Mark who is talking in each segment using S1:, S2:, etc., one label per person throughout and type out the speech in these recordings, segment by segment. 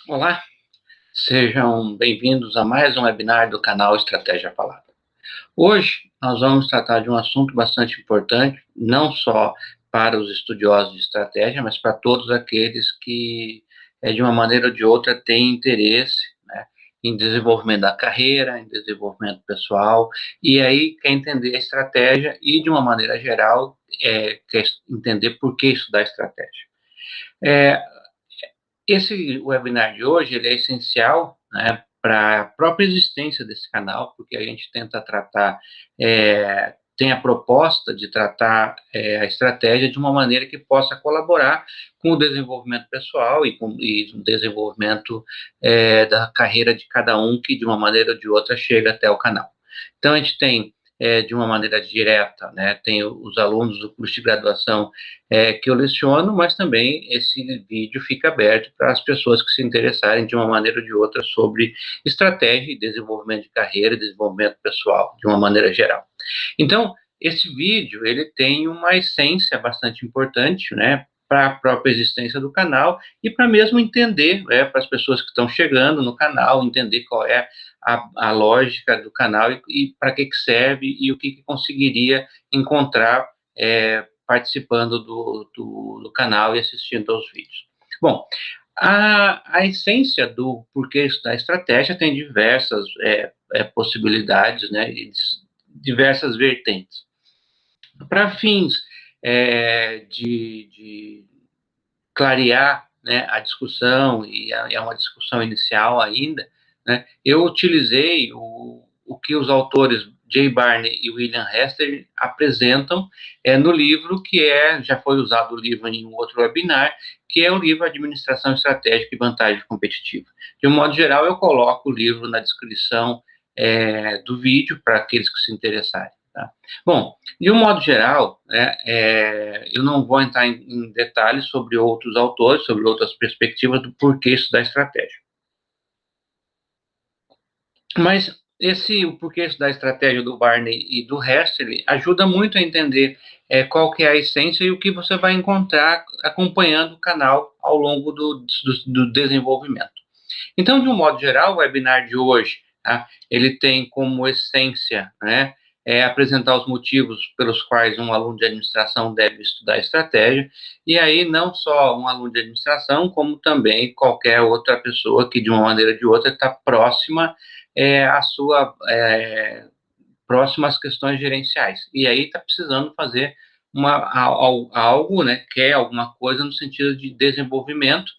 S1: Olá, sejam bem-vindos a mais um webinar do canal Estratégia Falada. Hoje nós vamos tratar de um assunto bastante importante, não só para os estudiosos de estratégia, mas para todos aqueles que, de uma maneira ou de outra, têm interesse, né, em desenvolvimento da carreira, em desenvolvimento pessoal, e aí quer entender a estratégia e, de uma maneira geral, quer entender por que estudar estratégia. É, Esse webinar de hoje ele é essencial, né, para a própria existência desse canal, porque a gente tenta tratar, tem a proposta de tratar a estratégia de uma maneira que possa colaborar com o desenvolvimento pessoal e o desenvolvimento da carreira de cada um que, de uma maneira ou de outra, chega até o canal. Então, a gente tem, de uma maneira direta, né, tem os alunos do curso de graduação que eu leciono, mas também esse vídeo fica aberto para as pessoas que se interessarem de uma maneira ou de outra sobre estratégia e desenvolvimento de carreira e desenvolvimento pessoal, de uma maneira geral. Então, esse vídeo, ele tem uma essência bastante importante, né, para a própria existência do canal e para mesmo entender, para as pessoas que estão chegando no canal, entender qual é a lógica do canal e para que serve e o que conseguiria encontrar participando do canal e assistindo aos vídeos. Bom, a essência do porquê estudar estratégia tem diversas possibilidades, né, e diversas vertentes. Para fins de clarear, né, a discussão, e é uma discussão inicial ainda, né, eu utilizei o que os autores Jay Barney e William Hester apresentam no livro que já foi usado o livro em um outro webinar, que é o livro Administração Estratégica e Vantagem Competitiva. De um modo geral, eu coloco o livro na descrição do vídeo para aqueles que se interessarem. Tá? Bom, de um modo geral, né, eu não vou entrar em detalhes sobre outros autores, sobre outras perspectivas do porquê estudar estratégia. Mas o porquê estudar estratégia do Barney e do Hester ajuda muito a entender qual que é a essência e o que você vai encontrar acompanhando o canal ao longo do desenvolvimento. Então, de um modo geral, o webinar de hoje, tá, ele tem como essência, né, apresentar os motivos pelos quais um aluno de administração deve estudar estratégia, e aí não só um aluno de administração, como também qualquer outra pessoa que, de uma maneira ou de outra, está próxima à sua próximas questões gerenciais. E aí está precisando fazer algo, né, quer alguma coisa no sentido de desenvolvimento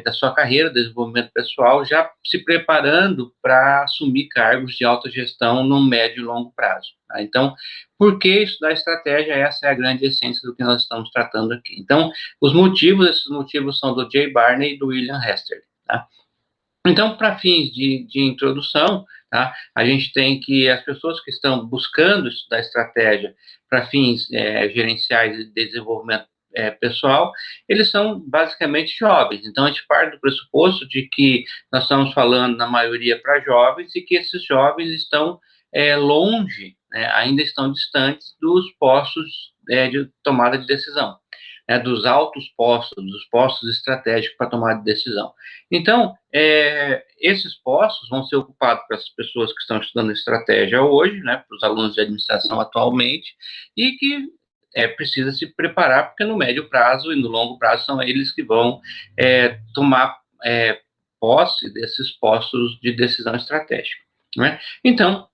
S1: da sua carreira, desenvolvimento pessoal, já se preparando para assumir cargos de alta gestão no médio e longo prazo. Tá? Então, por que estudar estratégia? Essa é a grande essência do que nós estamos tratando aqui. Então, esses motivos são do Jay Barney e do William Hester. Tá? Então, para fins de introdução, tá, a gente tem que as pessoas que estão buscando estudar estratégia para fins gerenciais e desenvolvimento pessoal, eles são basicamente jovens. Então, a gente parte do pressuposto de que nós estamos falando, na maioria, para jovens e que esses jovens estão longe, né, ainda estão distantes dos postos de tomada de decisão, né, dos altos postos, dos postos estratégicos para tomar de decisão. Então, esses postos vão ser ocupados pelas pessoas que estão estudando estratégia hoje, né, para os alunos de administração atualmente, e que precisa se preparar, porque no médio prazo e no longo prazo são eles que vão tomar posse desses postos de decisão estratégica. Né? Então,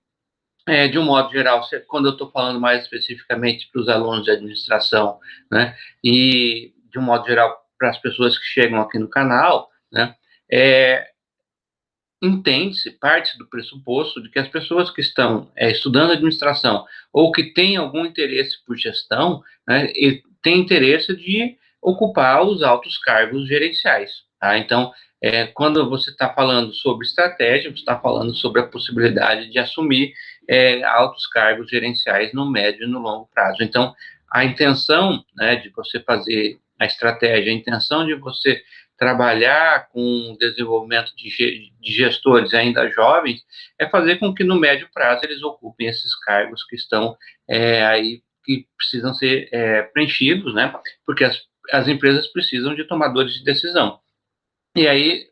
S1: de um modo geral, quando eu estou falando mais especificamente para os alunos de administração, né, e de um modo geral para as pessoas que chegam aqui no canal, né, entende-se, parte do pressuposto de que as pessoas que estão estudando administração ou que têm algum interesse por gestão, né, têm interesse de ocupar os altos cargos gerenciais. Tá? Então, quando você está falando sobre estratégia, você está falando sobre a possibilidade de assumir altos cargos gerenciais no médio e no longo prazo. Então, a intenção, né, de você fazer a estratégia, a intenção de você trabalhar com o desenvolvimento de gestores ainda jovens, é fazer com que no médio prazo eles ocupem esses cargos que estão aí, que precisam ser preenchidos, né? Porque as empresas precisam de tomadores de decisão. E aí,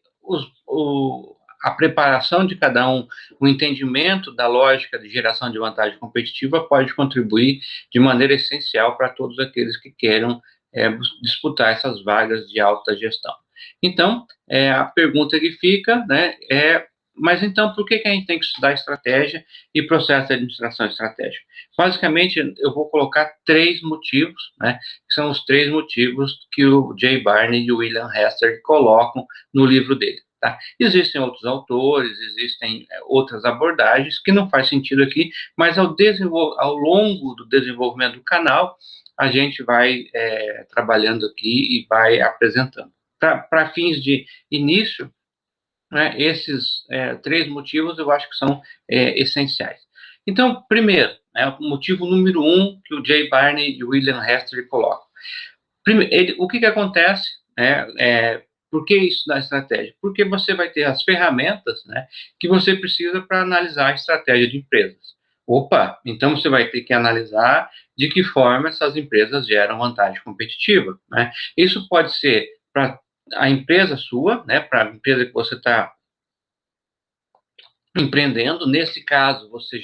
S1: a preparação de cada um, o entendimento da lógica de geração de vantagem competitiva pode contribuir de maneira essencial para todos aqueles que queiram disputar essas vagas de alta gestão. Então, a pergunta que fica, né, mas então, por que a gente tem que estudar estratégia e processo de administração estratégica? Basicamente, eu vou colocar 3 motivos, né, que são os 3 motivos que o Jay Barney e o William Hester colocam no livro dele. Tá? Existem outros autores, existem outras abordagens que não faz sentido aqui, mas ao longo do desenvolvimento do canal, a gente vai trabalhando aqui e vai apresentando. Para fins de início, né, esses 3 motivos eu acho que são essenciais. Então, primeiro, né, o motivo número 1 que o Jay Barney e o William Hester colocam. Primeiro, o que acontece, né, por que isso da estratégia? Porque você vai ter as ferramentas, né, que você precisa para analisar a estratégia de empresas. Opa, então você vai ter que analisar de que forma essas empresas geram vantagem competitiva, né? Isso pode ser para a empresa sua, né, para a empresa que você está empreendendo. Nesse caso, você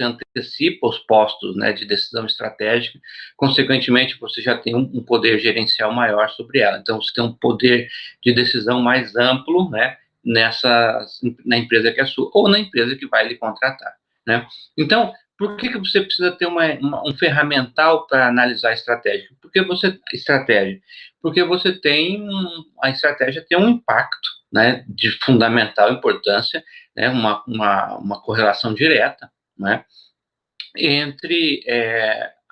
S1: antecipa os postos, né, de decisão estratégica, consequentemente, você já tem um poder gerencial maior sobre ela. Então, você tem um poder de decisão mais amplo, né, na empresa que é sua, ou na empresa que vai lhe contratar, né? Então, por que você precisa ter um ferramental para analisar a estratégia? Porque você tem a estratégia tem um impacto, né, de fundamental importância, né, uma correlação direta, né, entre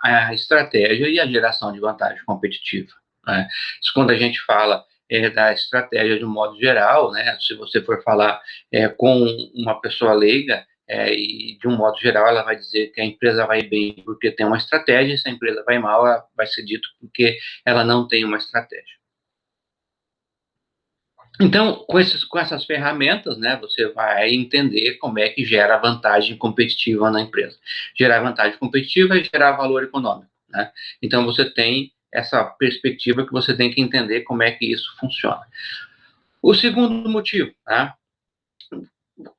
S1: a estratégia e a geração de vantagem competitiva, né? Isso, quando a gente fala da estratégia de um modo geral, né, se você for falar com uma pessoa leiga, e de um modo geral ela vai dizer que a empresa vai bem porque tem uma estratégia, e se a empresa vai mal, vai ser dito porque ela não tem uma estratégia. Então, com essas ferramentas, né, você vai entender como é que gera vantagem competitiva na empresa. Gerar vantagem competitiva é gerar valor econômico, né? Então, você tem essa perspectiva que você tem que entender como é que isso funciona. O segundo motivo, tá?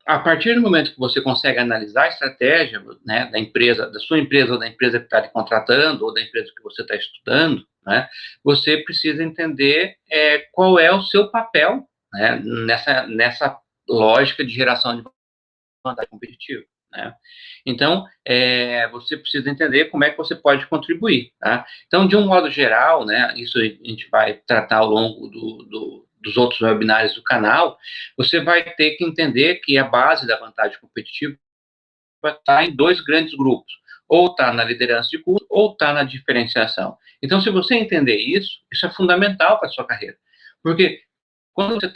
S1: A partir do momento que você consegue analisar a estratégia, né, da empresa, da sua empresa, ou da empresa que está te contratando, ou da empresa que você está estudando, né, você precisa entender qual é o seu papel, né, nessa lógica de geração de vantagem competitiva, né? Então, você precisa entender como é que você pode contribuir, tá? Então, de um modo geral, né, isso a gente vai tratar ao longo dos outros webinários do canal. Você vai ter que entender que a base da vantagem competitiva está em 2 grandes grupos, ou está na liderança de custo, ou está na diferenciação. Então, se você entender isso é fundamental para a sua carreira, porque quando você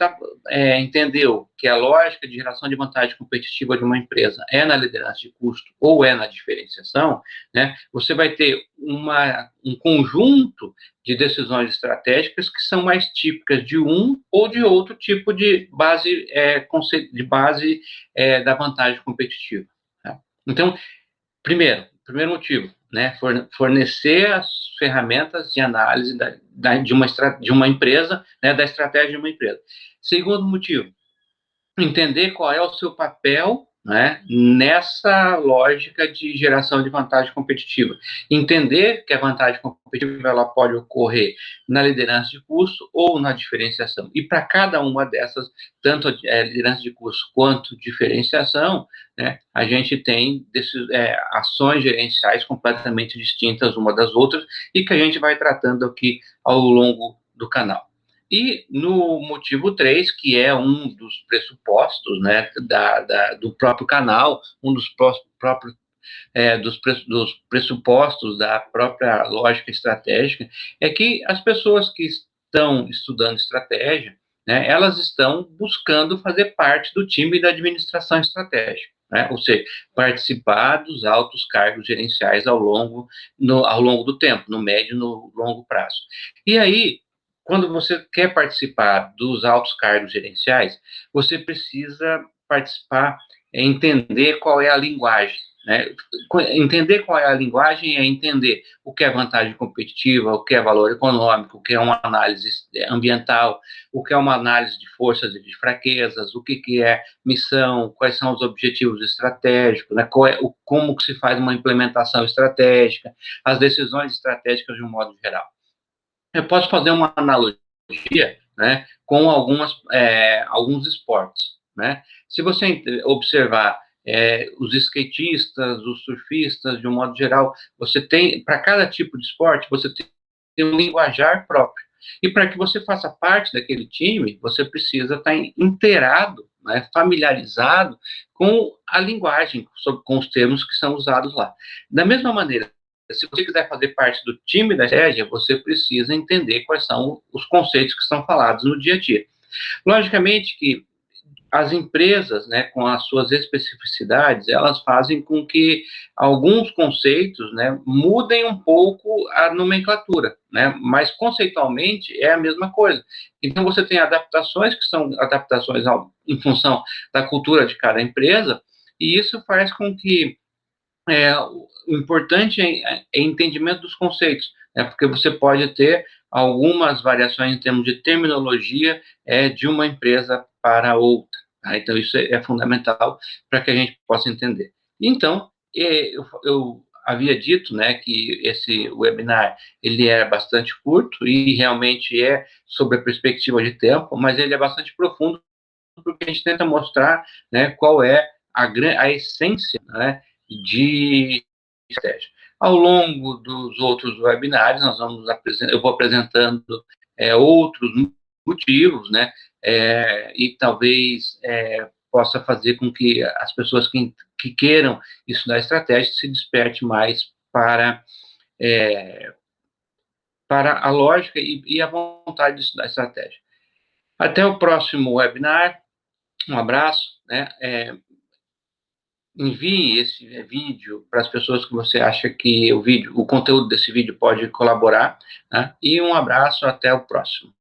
S1: entendeu que a lógica de geração de vantagem competitiva de uma empresa é na liderança de custo ou é na diferenciação, né, você vai ter um conjunto de decisões estratégicas que são mais típicas de um ou de outro tipo de base, da vantagem competitiva. Tá? Então, primeiro motivo, né, fornecer as ferramentas de análise de uma empresa, né, da estratégia de uma empresa. Segundo motivo, entender qual é o seu papel, né, nessa lógica de geração de vantagem competitiva. Entender que a vantagem competitiva ela pode ocorrer na liderança de custo ou na diferenciação. E para cada uma dessas, tanto liderança de custo quanto diferenciação, né, a gente tem ações gerenciais completamente distintas uma das outras e que a gente vai tratando aqui ao longo do canal. E no motivo 3, que é um dos pressupostos, né, do próprio canal, um dos próprios dos pressupostos da própria lógica estratégica, é que as pessoas que estão estudando estratégia, né, elas estão buscando fazer parte do time da administração estratégica, né, ou seja, participar dos altos cargos gerenciais ao longo do tempo, no médio e no longo prazo. E aí, quando você quer participar dos altos cargos gerenciais, você precisa participar, entender qual é a linguagem, né? Entender qual é a linguagem é entender o que é vantagem competitiva, o que é valor econômico, o que é uma análise ambiental, o que é uma análise de forças e de fraquezas, o que é missão, quais são os objetivos estratégicos, né? Como que se faz uma implementação estratégica, as decisões estratégicas de um modo geral. Eu posso fazer uma analogia, né, com alguns esportes, né? Se você observar os skatistas, os surfistas, de um modo geral, você tem, para cada tipo de esporte, você tem um linguajar próprio. E para que você faça parte daquele time, você precisa estar inteirado, né, familiarizado com a linguagem, com os termos que são usados lá. Da mesma maneira, se você quiser fazer parte do time da estratégia, você precisa entender quais são os conceitos que são falados no dia a dia. Logicamente que as empresas, né, com as suas especificidades, elas fazem com que alguns conceitos, né, mudem um pouco a nomenclatura, né, mas conceitualmente é a mesma coisa. Então você tem adaptações que são adaptações em função da cultura de cada empresa, e isso faz com que o importante é entendimento dos conceitos, né, porque você pode ter algumas variações em termos de terminologia de uma empresa para outra. Tá? Então, isso é fundamental para que a gente possa entender. Então, eu havia dito, né, que esse webinar ele é bastante curto e realmente é sobre a perspectiva de tempo, mas ele é bastante profundo porque a gente tenta mostrar, né, qual é a essência, né, de estratégia. Ao longo dos outros webinários, eu vou apresentando outros motivos, né, e talvez possa fazer com que as pessoas que queiram estudar estratégia se desperte mais é, para a lógica e a vontade de estudar estratégia. Até o próximo webinar. Um abraço, né? Envie esse vídeo para as pessoas que você acha que o conteúdo desse vídeo pode colaborar, né? E um abraço, até o próximo.